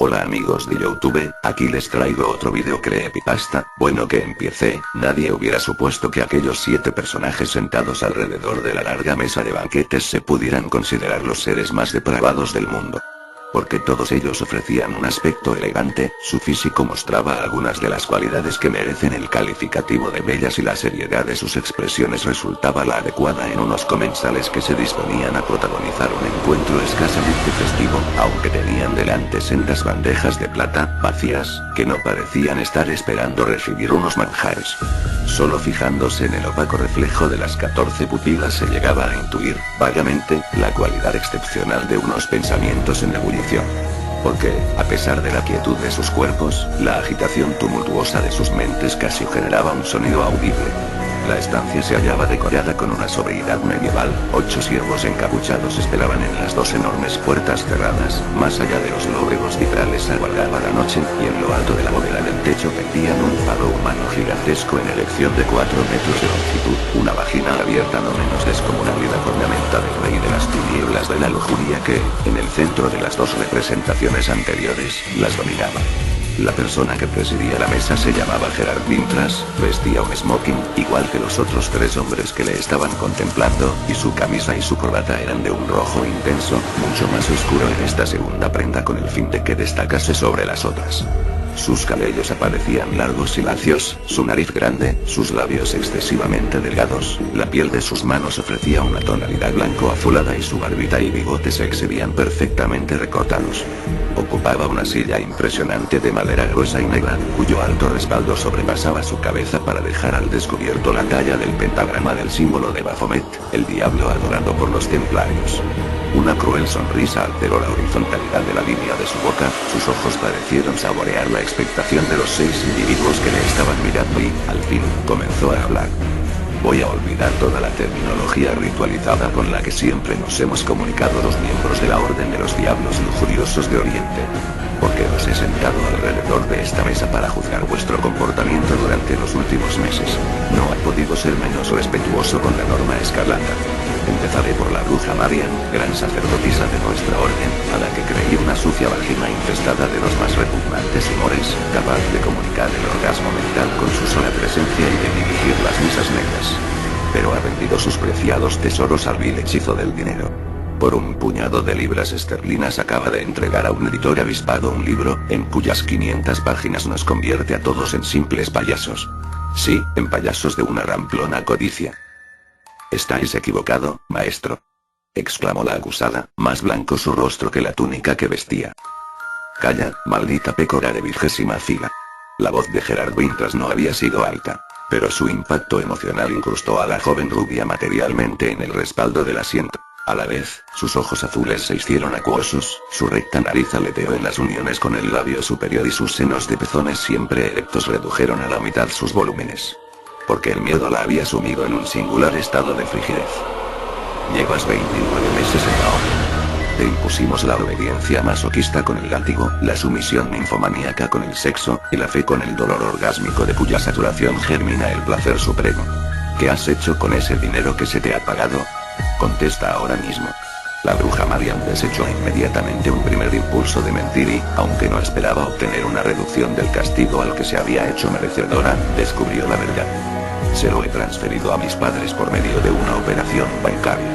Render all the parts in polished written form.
Hola amigos de YouTube, aquí les traigo otro video creepypasta. Bueno, que empiece. Nadie hubiera supuesto que aquellos 7 personajes sentados alrededor de la larga mesa de banquetes se pudieran considerar los seres más depravados del mundo. Porque todos ellos ofrecían un aspecto elegante, su físico mostraba algunas de las cualidades que merecen el calificativo de bellas y la seriedad de sus expresiones resultaba la adecuada en unos comensales que se disponían a protagonizar un encuentro escasamente festivo, aunque tenían delante sendas bandejas de plata, vacías, que no parecían estar esperando recibir unos manjares. Solo fijándose en el opaco reflejo de las 14 pupilas se llegaba a intuir, vagamente, la cualidad excepcional de unos pensamientos en ebullición. Porque, a pesar de la quietud de sus cuerpos, la agitación tumultuosa de sus mentes casi generaba un sonido audible. La estancia se hallaba decorada con una sobriedad medieval, 8 siervos encapuchados esperaban en las 2 enormes puertas cerradas, más allá de los lóbregos vitrales aguardaba la noche, y en lo alto de la bóveda del techo pendían un faro humano gigantesco en erección de 4 metros de longitud, una vagina abierta no menos descomunal y la cornamenta del rey de las tinieblas de la lujuria que, en el centro de las 2 representaciones anteriores, las dominaba. La persona que presidía la mesa se llamaba Gerard Wintras, vestía un smoking, igual que los otros 3 hombres que le estaban contemplando, y su camisa y su corbata eran de un rojo intenso, mucho más oscuro en esta segunda prenda con el fin de que destacase sobre las otras. Sus cabellos aparecían largos y lacios, su nariz grande, sus labios excesivamente delgados, la piel de sus manos ofrecía una tonalidad blanco-azulada y su barbita y bigote se exhibían perfectamente recortados. Ocupaba una silla impresionante de madera gruesa y negra, cuyo alto respaldo sobrepasaba su cabeza para dejar al descubierto la talla del pentagrama del símbolo de Baphomet, el diablo adorado por los templarios. Una cruel sonrisa alteró la horizontalidad de la línea de su boca, sus ojos parecieron saborear la expectación de los 6 individuos que le estaban mirando y, al fin, comenzó a hablar. Voy a olvidar toda la terminología ritualizada con la que siempre nos hemos comunicado los miembros de la Orden de los Diablos Lujuriosos de Oriente. Porque os he sentado alrededor de esta mesa para juzgar vuestro comportamiento durante los últimos meses. No ha podido ser menos respetuoso con la norma escarlata. Empezaré por la bruja Marian, gran sacerdotisa de nuestra orden, a la que creí una sucia vagina infestada de los más repugnantes humores, capaz de comunicar el orgasmo mental con su sola presencia y de dirigir las misas negras. Pero ha vendido sus preciados tesoros al vil hechizo del dinero. Por un puñado de libras esterlinas acaba de entregar a un editor avispado un libro, en cuyas 500 páginas nos convierte a todos en simples payasos. Sí, en payasos de una ramplona codicia. Estáis equivocado, maestro, exclamó la acusada, más blanco su rostro que la túnica que vestía. Calla, maldita pécora de 20ª fila. La voz de Gerard Wintras no había sido alta, pero su impacto emocional incrustó a la joven rubia materialmente en el respaldo del asiento. A la vez, sus ojos azules se hicieron acuosos, su recta nariz aleteó en las uniones con el labio superior y sus senos de pezones siempre erectos redujeron a la mitad sus volúmenes. Porque el miedo la había sumido en un singular estado de frigidez. Llevas 29 meses en la orden. Te impusimos la obediencia masoquista con el látigo, la sumisión ninfomaníaca con el sexo, y la fe con el dolor orgásmico de cuya saturación germina el placer supremo. ¿Qué has hecho con ese dinero que se te ha pagado? Contesta ahora mismo. La bruja Marian desechó inmediatamente un primer impulso de mentir y, aunque no esperaba obtener una reducción del castigo al que se había hecho merecedora, descubrió la verdad. Se lo he transferido a mis padres por medio de una operación bancaria.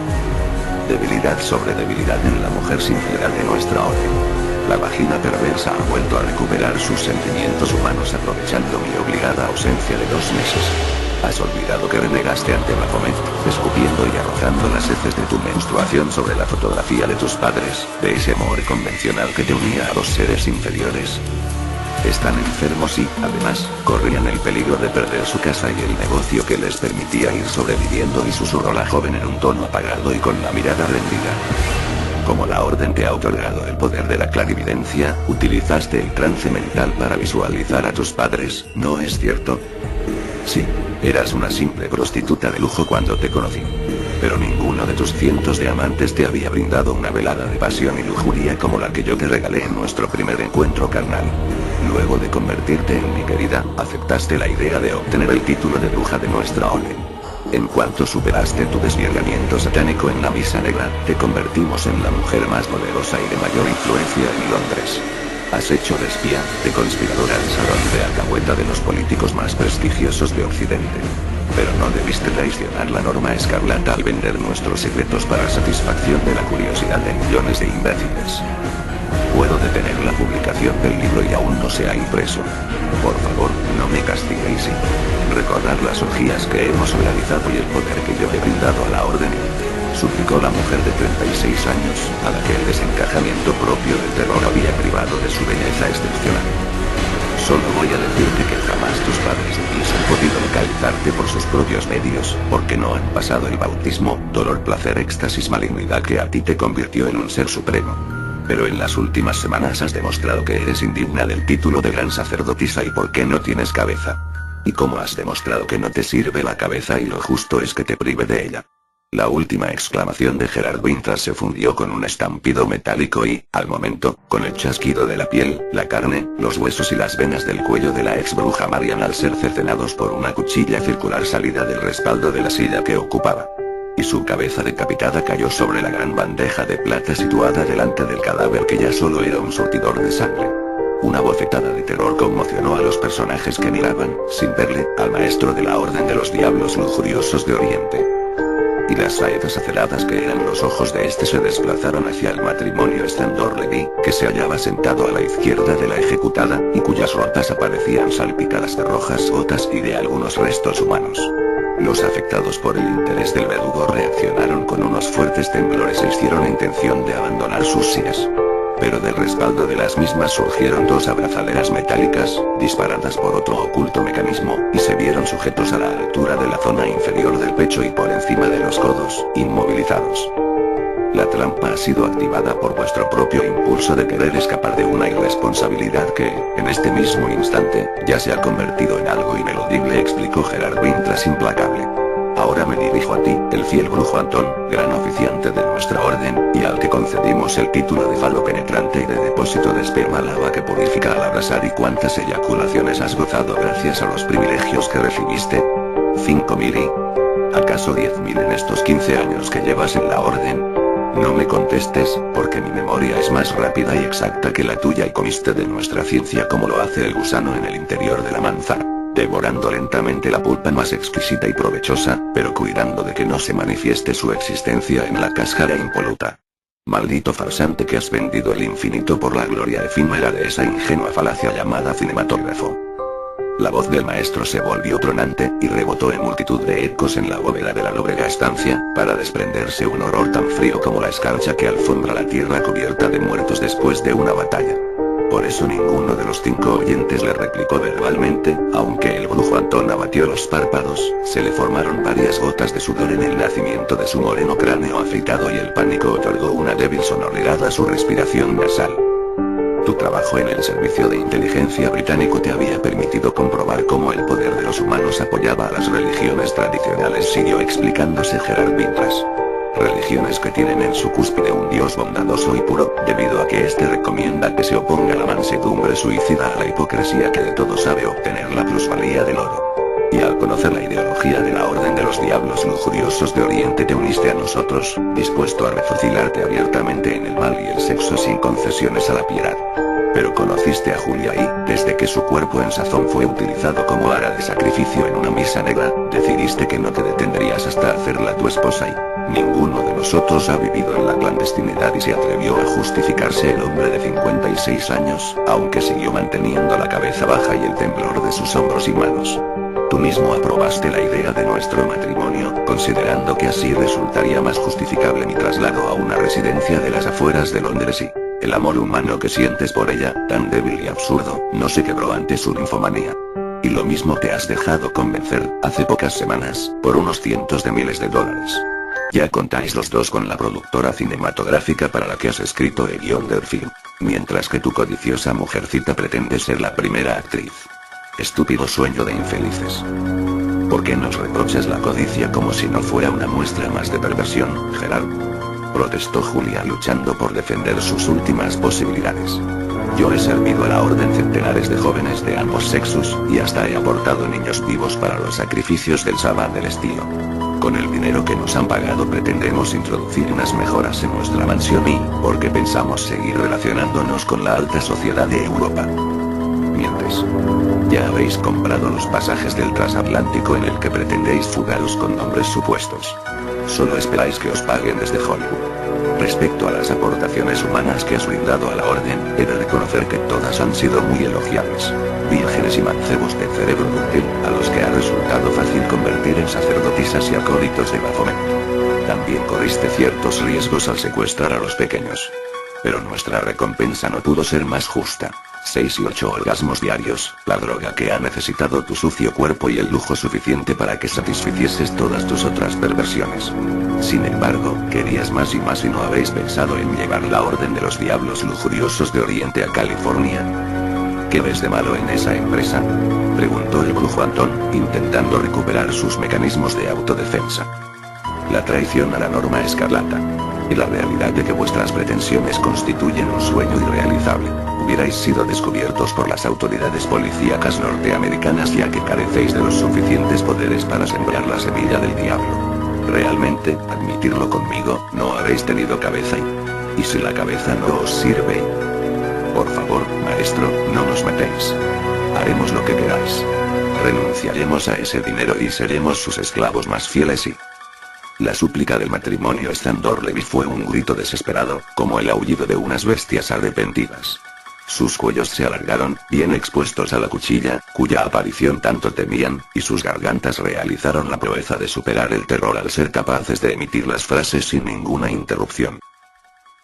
Debilidad sobre debilidad en la mujer sin piedad de nuestra orden. La vagina perversa ha vuelto a recuperar sus sentimientos humanos aprovechando mi obligada ausencia de 2 meses. ¿Has olvidado que renegaste ante Baphomet, escupiendo y arrojando las heces de tu menstruación sobre la fotografía de tus padres, de ese amor convencional que te unía a 2 seres inferiores? Están enfermos y, además, corrían el peligro de perder su casa y el negocio que les permitía ir sobreviviendo, y susurró la joven en un tono apagado y con la mirada rendida. Como la orden te ha otorgado el poder de la clarividencia, utilizaste el trance mental para visualizar a tus padres, ¿no es cierto? Sí, eras una simple prostituta de lujo cuando te conocí. Pero ninguno de tus cientos de amantes te había brindado una velada de pasión y lujuria como la que yo te regalé en nuestro primer encuentro carnal. Luego de convertirte en mi querida, aceptaste la idea de obtener el título de bruja de nuestra orden. En cuanto superaste tu desviamiento satánico en la misa negra, te convertimos en la mujer más poderosa y de mayor influencia en Londres. Has hecho de espía, de conspiradora al salón de alcahueta de los políticos más prestigiosos de Occidente. Pero no debiste traicionar la norma escarlata al vender nuestros secretos para satisfacción de la curiosidad de millones de imbéciles. Puedo detener la publicación del libro y aún no se ha impreso. Por favor, no me castiguéis y recordad las orgías que hemos realizado y el poder que yo he brindado a la orden, suplicó la mujer de 36 años, a la que el desencajamiento propio del terror había privado de su belleza excepcional. Solo voy a decirte que jamás tus padres hubiesen podido localizarte por sus propios medios, porque no han pasado el bautismo, dolor, placer, éxtasis, malignidad que a ti te convirtió en un ser supremo. Pero en las últimas semanas has demostrado que eres indigna del título de gran sacerdotisa y por qué no tienes cabeza. Y cómo has demostrado que no te sirve la cabeza y lo justo es que te prive de ella. La última exclamación de Gerard Wintras se fundió con un estampido metálico y, al momento, con el chasquido de la piel, la carne, los huesos y las venas del cuello de la ex bruja Marian al ser cercenados por una cuchilla circular salida del respaldo de la silla que ocupaba. Y su cabeza decapitada cayó sobre la gran bandeja de plata situada delante del cadáver que ya solo era un surtidor de sangre. Una bofetada de terror conmocionó a los personajes que miraban, sin verle, al maestro de la Orden de los Diablos Lujuriosos de Oriente. Y las saetas aceradas que eran los ojos de este se desplazaron hacia el matrimonio Standor-Levy, que se hallaba sentado a la izquierda de la ejecutada, y cuyas ropas aparecían salpicadas de rojas gotas y de algunos restos humanos. Los afectados por el interés del verdugo reaccionaron con unos fuertes temblores e hicieron intención de abandonar sus sillas. Pero del respaldo de las mismas surgieron dos abrazaderas metálicas, disparadas por otro oculto mecanismo, y se vieron sujetos a la altura de la zona inferior del pecho y por encima de los codos, inmovilizados. La trampa ha sido activada por vuestro propio impulso de querer escapar de una irresponsabilidad que, en este mismo instante, ya se ha convertido en algo ineludible, explicó Gerard Wintras implacable. Ahora me dirijo a ti, el fiel brujo Antón, gran oficiante de nuestra orden, y al que concedimos el título de falo penetrante y de depósito de esperma lava que purifica al abrazar. ¿Y cuántas eyaculaciones has gozado gracias a los privilegios que recibiste? 5.000 y... ¿acaso 10.000 en estos 15 años que llevas en la orden? No me contestes, porque mi memoria es más rápida y exacta que la tuya y comiste de nuestra ciencia como lo hace el gusano en el interior de la manzana, devorando lentamente la pulpa más exquisita y provechosa, pero cuidando de que no se manifieste su existencia en la cáscara impoluta. Maldito farsante que has vendido el infinito por la gloria efímera de esa ingenua falacia llamada cinematógrafo. La voz del maestro se volvió tronante, y rebotó en multitud de ecos en la bóveda de la lóbrega estancia, para desprenderse un horror tan frío como la escarcha que alfombra la tierra cubierta de muertos después de una batalla. Por eso ninguno de los 5 oyentes le replicó verbalmente, aunque el brujo Antón abatió los párpados, se le formaron varias gotas de sudor en el nacimiento de su moreno cráneo afeitado y el pánico otorgó una débil sonoridad a su respiración nasal. Tu trabajo en el servicio de inteligencia británico te había permitido comprobar cómo el poder de los humanos apoyaba a las religiones tradicionales, siguió explicándose Gerard Wintras. Religiones que tienen en su cúspide un Dios bondadoso y puro, debido a que éste recomienda que se oponga a la mansedumbre suicida, a la hipocresía que de todo sabe obtener la plusvalía del oro. Y al conocer la ideología de la Orden de los Diablos Lujuriosos de Oriente te uniste a nosotros, dispuesto a refocilarte abiertamente en el mal y el sexo sin concesiones a la piedad. Pero conociste a Julia y, desde que su cuerpo en sazón fue utilizado como ara de sacrificio en una misa negra, decidiste que no te detendrías hasta hacerla tu esposa y... ninguno de nosotros ha vivido en la clandestinidad y se atrevió a justificarse el hombre de 56 años, aunque siguió manteniendo la cabeza baja y el temblor de sus hombros y manos. Tú mismo aprobaste la idea de nuestro matrimonio, considerando que así resultaría más justificable mi traslado a una residencia de las afueras de Londres y... el amor humano que sientes por ella, tan débil y absurdo, no se quebró ante su ninfomanía. Y lo mismo te has dejado convencer, hace pocas semanas, por unos cientos de miles de dólares. Ya contáis los dos con la productora cinematográfica para la que has escrito el guión del film, mientras que tu codiciosa mujercita pretende ser la primera actriz. Estúpido sueño de infelices. ¿Por qué nos reprochas la codicia como si no fuera una muestra más de perversión, Gerard? Protestó Julia luchando por defender sus últimas posibilidades. Yo he servido a la orden centenares de jóvenes de ambos sexos, y hasta he aportado niños vivos para los sacrificios del Sabbat del estilo. Con el dinero que nos han pagado pretendemos introducir unas mejoras en nuestra mansión y, porque pensamos seguir relacionándonos con la alta sociedad de Europa. Mientes. Ya habéis comprado los pasajes del transatlántico en el que pretendéis fugaros con nombres supuestos. Solo esperáis que os paguen desde Hollywood. Respecto a las aportaciones humanas que has brindado a la orden, he de reconocer que todas han sido muy elogiables. Vírgenes y mancebos de cerebro dúctil, a los que ha resultado fácil convertir en sacerdotisas y acólitos de Baphomet. También corriste ciertos riesgos al secuestrar a los pequeños. Pero nuestra recompensa no pudo ser más justa. 6 y 8 orgasmos diarios, la droga que ha necesitado tu sucio cuerpo y el lujo suficiente para que satisficieses todas tus otras perversiones. Sin embargo, querías más y más y no habéis pensado en llevar la orden de los diablos lujuriosos de Oriente a California. ¿Qué ves de malo en esa empresa?, preguntó el brujo Antón, intentando recuperar sus mecanismos de autodefensa. La traición a la norma escarlata. Y la realidad de que vuestras pretensiones constituyen un sueño irrealizable. Hubierais sido descubiertos por las autoridades policíacas norteamericanas ya que carecéis de los suficientes poderes para sembrar la semilla del diablo. Realmente, admitirlo conmigo, no habéis tenido cabeza y si la cabeza no os sirve... Por favor, maestro, no nos matéis. Haremos lo que queráis. Renunciaremos a ese dinero y seremos sus esclavos más fieles y... La súplica del matrimonio Standor Levy fue un grito desesperado, como el aullido de unas bestias arrepentidas. Sus cuellos se alargaron, bien expuestos a la cuchilla, cuya aparición tanto temían, y sus gargantas realizaron la proeza de superar el terror al ser capaces de emitir las frases sin ninguna interrupción.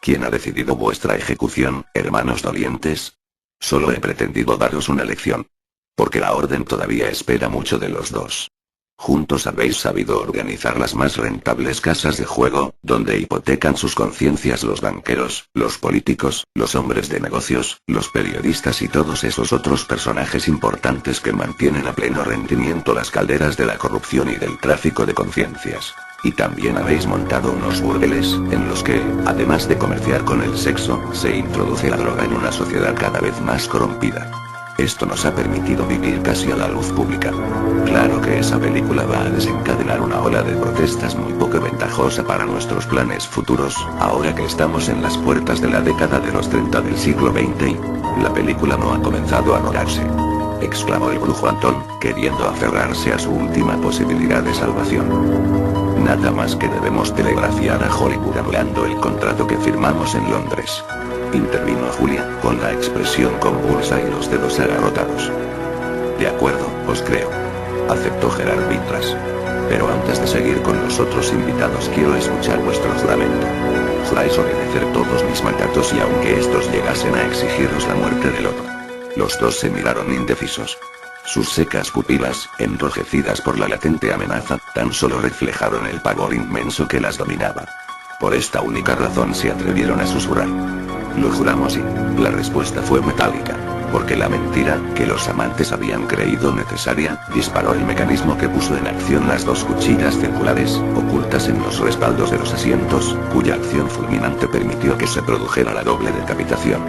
¿Quién ha decidido vuestra ejecución, hermanos dolientes? Solo he pretendido daros una lección. Porque la orden todavía espera mucho de los dos. Juntos habéis sabido organizar las más rentables casas de juego, donde hipotecan sus conciencias los banqueros, los políticos, los hombres de negocios, los periodistas y todos esos otros personajes importantes que mantienen a pleno rendimiento las calderas de la corrupción y del tráfico de conciencias. Y también habéis montado unos burdeles, en los que, además de comerciar con el sexo, se introduce la droga en una sociedad cada vez más corrompida. Esto nos ha permitido vivir casi a la luz pública. Claro que esa película va a desencadenar una ola de protestas muy poco ventajosa para nuestros planes futuros, ahora que estamos en las puertas de la década de los 30 del siglo XX y la película no ha comenzado a anularse. Exclamó el brujo Antón, queriendo aferrarse a su última posibilidad de salvación. Nada más que debemos telegrafiar a Hollywood anulando el contrato que firmamos en Londres. Intervino Julia, con la expresión convulsa y los dedos agarrotados. De acuerdo, os creo. Aceptó Gerard Vitras. Pero antes de seguir con los otros invitados quiero escuchar vuestro juramento. Juráis obedecer todos mis mandatos y aunque estos llegasen a exigiros la muerte del otro. Los dos se miraron indecisos. Sus secas pupilas, enrojecidas por la latente amenaza, tan solo reflejaron el pavor inmenso que las dominaba. Por esta única razón se atrevieron a susurrar. Lo juramos y la respuesta fue metálica, porque la mentira, que los amantes habían creído necesaria, disparó el mecanismo que puso en acción las dos cuchillas circulares, ocultas en los respaldos de los asientos, cuya acción fulminante permitió que se produjera la doble decapitación.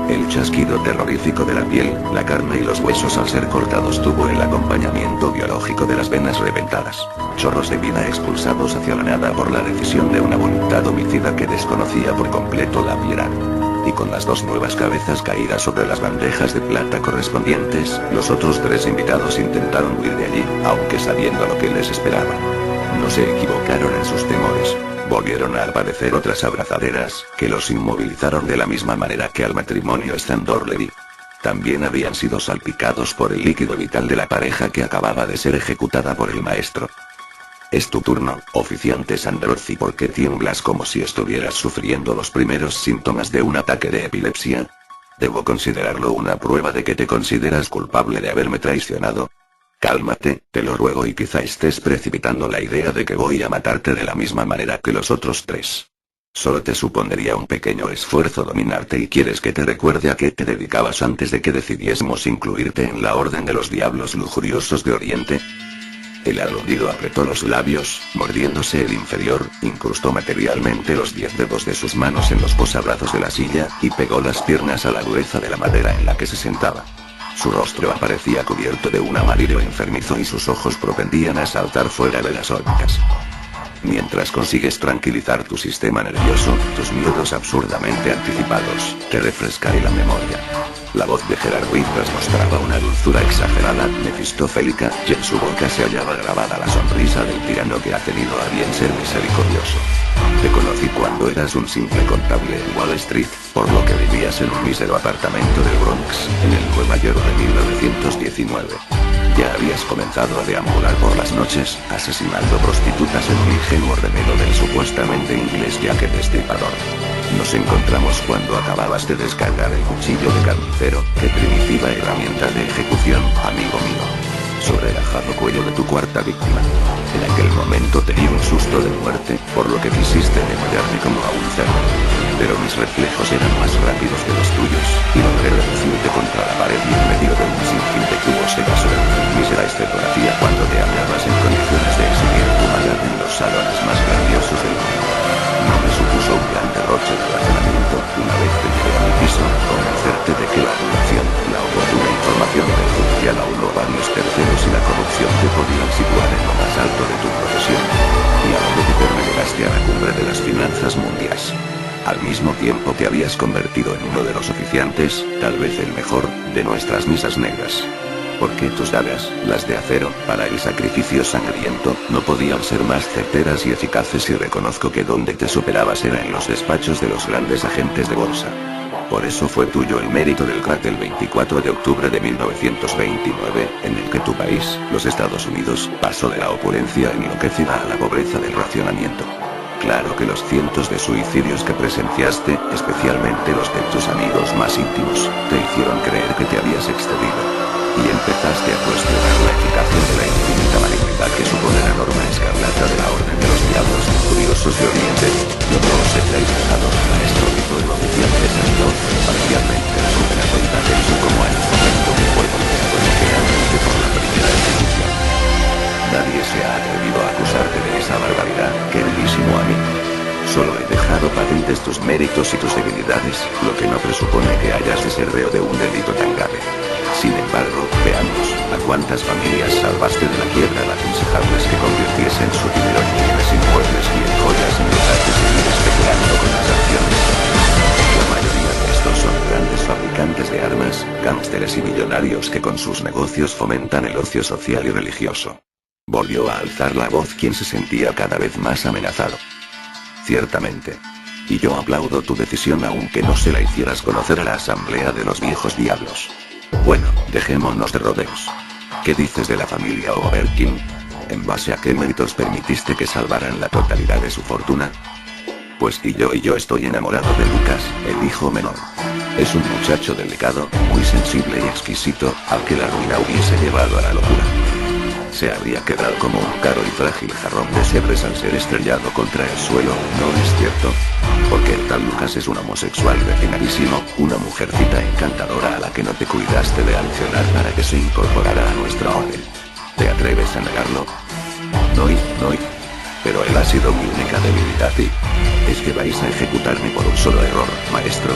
El chasquido terrorífico de la piel, la carne y los huesos al ser cortados tuvo el acompañamiento biológico de las venas reventadas, chorros de vida expulsados hacia la nada por la decisión de una voluntad homicida que desconocía por completo la piedad. Y con las dos nuevas cabezas caídas sobre las bandejas de plata correspondientes, los otros tres invitados intentaron huir de allí, aunque sabiendo lo que les esperaba. No se equivocaron en sus temores. Volvieron a aparecer otras abrazaderas, que los inmovilizaron de la misma manera que al matrimonio Standor Levy. También habían sido salpicados por el líquido vital de la pareja que acababa de ser ejecutada por el maestro. Es tu turno, oficiante Sandrozzi. ¿Por qué tiemblas como si estuvieras sufriendo los primeros síntomas de un ataque de epilepsia? ¿Debo considerarlo una prueba de que te consideras culpable de haberme traicionado? Cálmate, te lo ruego y quizá estés precipitando la idea de que voy a matarte de la misma manera que los otros tres. Solo te supondría un pequeño esfuerzo dominarte y quieres que te recuerde a qué te dedicabas antes de que decidiésemos incluirte en la orden de los diablos lujuriosos de Oriente. El aludido apretó los labios, mordiéndose el inferior, incrustó materialmente los 10 dedos de sus manos en los posabrazos de la silla, y pegó las piernas a la dureza de la madera en la que se sentaba. Su rostro aparecía cubierto de un amarillo enfermizo y sus ojos propendían a saltar fuera de las órbitas. Mientras consigues tranquilizar tu sistema nervioso, tus miedos absurdamente anticipados, te refrescaré la memoria. La voz de Gerard Winters mostraba una dulzura exagerada, mefistofélica, y en su boca se hallaba grabada la sonrisa del tirano que ha tenido a bien ser misericordioso. Te conocí cuando eras un simple contable en Wall Street, por lo que vivías en un mísero apartamento del Bronx, en el Nueva York de 1919. Ya habías comenzado a deambular por las noches, asesinando prostitutas en un ingenuo remedo del supuestamente inglés Jack el Destripador. Nos encontramos cuando acababas de descargar el cuchillo de carnicero, qué primitiva herramienta de ejecución, amigo mío, sobre el ajado cuello de tu cuarta víctima. En aquel momento te di un susto de muerte, por lo que quisiste degollarme como a un cerdo. Pero mis reflejos eran más rápidos que los tuyos, y logré reducirte contra la pared y en medio de un sinfín de tubos de basura. Mísera escenografía cuando te hallabas en condiciones de exhibir tu maldad en los salones más grandiosos del mundo. No me supuso un gran derroche de razonamiento, una vez te llegué a mi piso, convencerte de que la adulación, la oportuna información del judicial a uno varios terceros y la corrupción te podían situar en lo más alto de tu profesión. Y a lo de Peter me llegaste a la cumbre de las finanzas mundiales. Al mismo tiempo te habías convertido en uno de los oficiantes, tal vez el mejor, de nuestras misas negras. Porque tus dagas, las de acero, para el sacrificio sangriento, no podían ser más certeras y eficaces y reconozco que donde te superabas era en los despachos de los grandes agentes de bolsa. Por eso fue tuyo el mérito del crack del 24 de octubre de 1929, en el que tu país, los Estados Unidos, pasó de la opulencia enloquecida a la pobreza del racionamiento. Claro que los cientos de suicidios que presenciaste, especialmente los de tus amigos más íntimos, te hicieron creer que te habías excedido. Y empezaste a cuestionar la eficacia de la infinita malignidad que supone la norma escarlata de la Orden de los Diablos Curiosos de Oriente. No todos estáis dejados, maestro, gritó el oficial de Santo, parcialmente asume la cuenta de eso como al momento que fue golpeado ligeramente por la primera ejecución. Nadie se ha atrevido a acusarte de esa barbaridad, queridísimo amigo. Solo he dejado patentes tus méritos y tus debilidades, lo que no presupone que hayas de ser reo de un delito tan grave. Sin embargo, veamos, ¿a cuántas familias salvaste de la quiebra al aconsejarles que convirtiesen su dinero en bienes inmuebles y en joyas en lugar de seguir especulando con las acciones? La mayoría de estos son grandes fabricantes de armas, gángsteres y millonarios que con sus negocios fomentan el ocio social y religioso. Volvió a alzar la voz quien se sentía cada vez más amenazado. Ciertamente. Y yo aplaudo tu decisión aunque no se la hicieras conocer a la asamblea de los viejos diablos. Bueno, dejémonos de rodeos. ¿Qué dices de la familia Overkin? ¿En base a qué méritos permitiste que salvaran la totalidad de su fortuna? Pues y yo estoy enamorado de Lucas, el hijo menor. Es un muchacho delicado, muy sensible y exquisito, al que la ruina hubiese llevado a la locura. Se habría quedado como un caro y frágil jarrón de sebres al ser estrellado contra el suelo, ¿no es cierto? Porque el tal Lucas es un homosexual refinadísimo, una mujercita encantadora a la que no te cuidaste de aleccionar para que se incorporara a nuestra orden. ¿Te atreves a negarlo? No. Pero él ha sido mi única debilidad y... ¿Es que vais a ejecutarme por un solo error, maestro?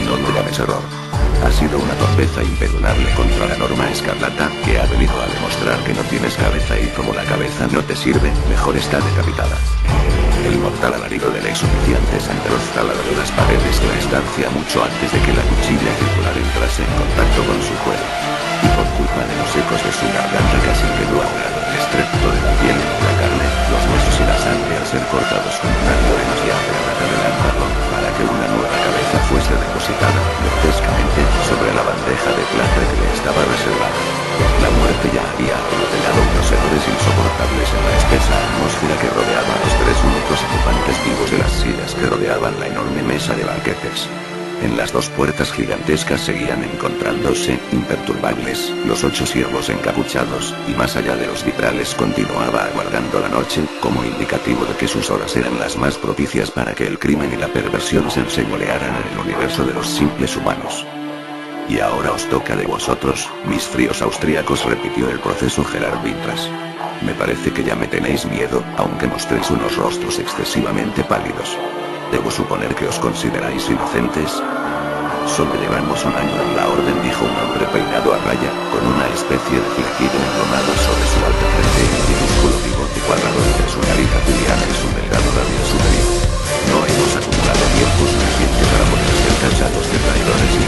No lo llames error. Ha sido una torpeza imperdonable contra la norma escarlata, que ha venido a demostrar que no tienes cabeza y como la cabeza no te sirve, mejor está decapitada. El mortal alarido del exoficiante Sandroz taladró las paredes de la estancia mucho antes de que la cuchilla circular entrase en contacto con su cuero. Y por culpa de los ecos de su garganta casi quedó ahogado el estrépito de la piel, la carne, los huesos y la sangre al ser cortados con una violencia y áspera de adelantarlo, para que una nueva cabeza fuese depositada, grotescamente, sobre la bandeja de plata que le estaba reservada. La muerte ya había aglutinado unos errores insoportables en la espesa atmósfera que rodeaba a los tres únicos ocupantes vivos de las sillas que rodeaban la enorme mesa de banquetes. En las dos puertas gigantescas seguían encontrándose, imperturbables, los 8 siervos encapuchados, y más allá de los vitrales continuaba aguardando la noche, como indicativo de que sus horas eran las más propicias para que el crimen y la perversión se enseñorearan en el universo de los simples humanos. Y ahora os toca de vosotros, mis fríos austríacos, repitió el proceso Gerard Winters. Me parece que ya me tenéis miedo, aunque mostréis unos rostros excesivamente pálidos. ¿Debo suponer que os consideráis inocentes? Solo llevamos un año en la orden, dijo un hombre peinado a raya, con una especie de flequillo enromado sobre su alta frente y un minúsculo bigote cuadrado entre su nariz azul y todavía superior. No hemos acumulado tiempo suficiente para poder ser tachados de traidores y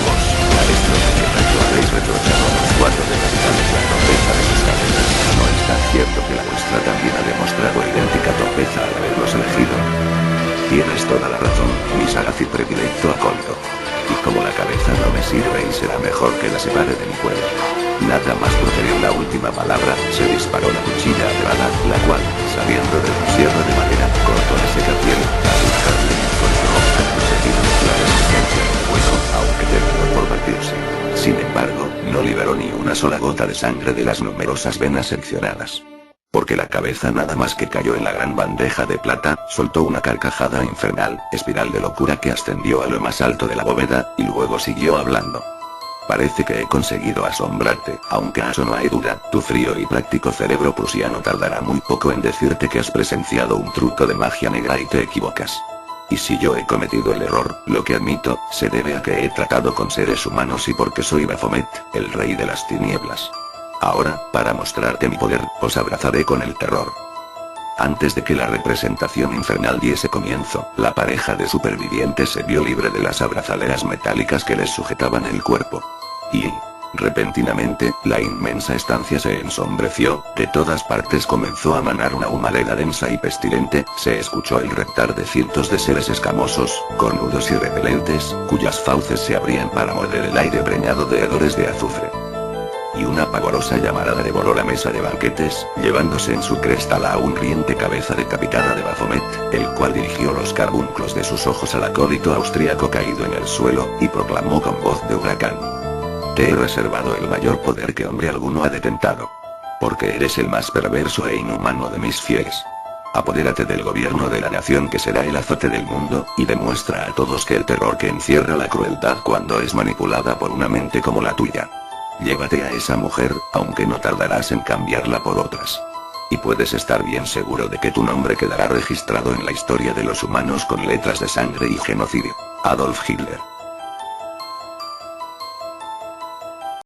vos, maestros de guerra, que habéis reprochado a los 4 de capitanes la torpeza de sus cabezas. ¿No está cierto que la vuestra también ha demostrado idéntica torpeza al haberlos elegido? Tienes toda la razón, mi sagaz y predilecto acólito. Y como la cabeza no me sirve y será mejor que la separe de mi cuerpo. Nada más proferió la última palabra, se disparó la cuchilla aterrada, la cual, saliendo del cierre de madera, cortó la seca piel, al dejarle con su obstáculo seguido la resistencia del fuego, aunque terminó por partirse. Sin embargo, no liberó ni una sola gota de sangre de las numerosas venas seccionadas. Porque la cabeza nada más que cayó en la gran bandeja de plata, soltó una carcajada infernal, espiral de locura que ascendió a lo más alto de la bóveda, y luego siguió hablando. Parece que he conseguido asombrarte, aunque a eso no hay duda, tu frío y práctico cerebro prusiano tardará muy poco en decirte que has presenciado un truco de magia negra y te equivocas. Y si yo he cometido el error, lo que admito, se debe a que he tratado con seres humanos y porque soy Baphomet, el rey de las tinieblas. Ahora, para mostrarte mi poder, os abrazaré con el terror. Antes de que la representación infernal diese comienzo, la pareja de supervivientes se vio libre de las abrazaderas metálicas que les sujetaban el cuerpo. Y, repentinamente, la inmensa estancia se ensombreció, de todas partes comenzó a manar una humareda densa y pestilente, se escuchó el reptar de cientos de seres escamosos, cornudos y repelentes, cuyas fauces se abrían para morder el aire preñado de hedores de azufre. Y una pavorosa llamarada devoró la mesa de banquetes, llevándose en su cresta la aún riente cabeza decapitada de Baphomet, el cual dirigió los carbunclos de sus ojos al acólito austríaco caído en el suelo, y proclamó con voz de huracán: te he reservado el mayor poder que hombre alguno ha detentado. Porque eres el más perverso e inhumano de mis fieles. Apodérate del gobierno de la nación que será el azote del mundo, y demuestra a todos que el terror que encierra la crueldad cuando es manipulada por una mente como la tuya. Llévate a esa mujer, aunque no tardarás en cambiarla por otras. Y puedes estar bien seguro de que tu nombre quedará registrado en la historia de los humanos con letras de sangre y genocidio. Adolf Hitler.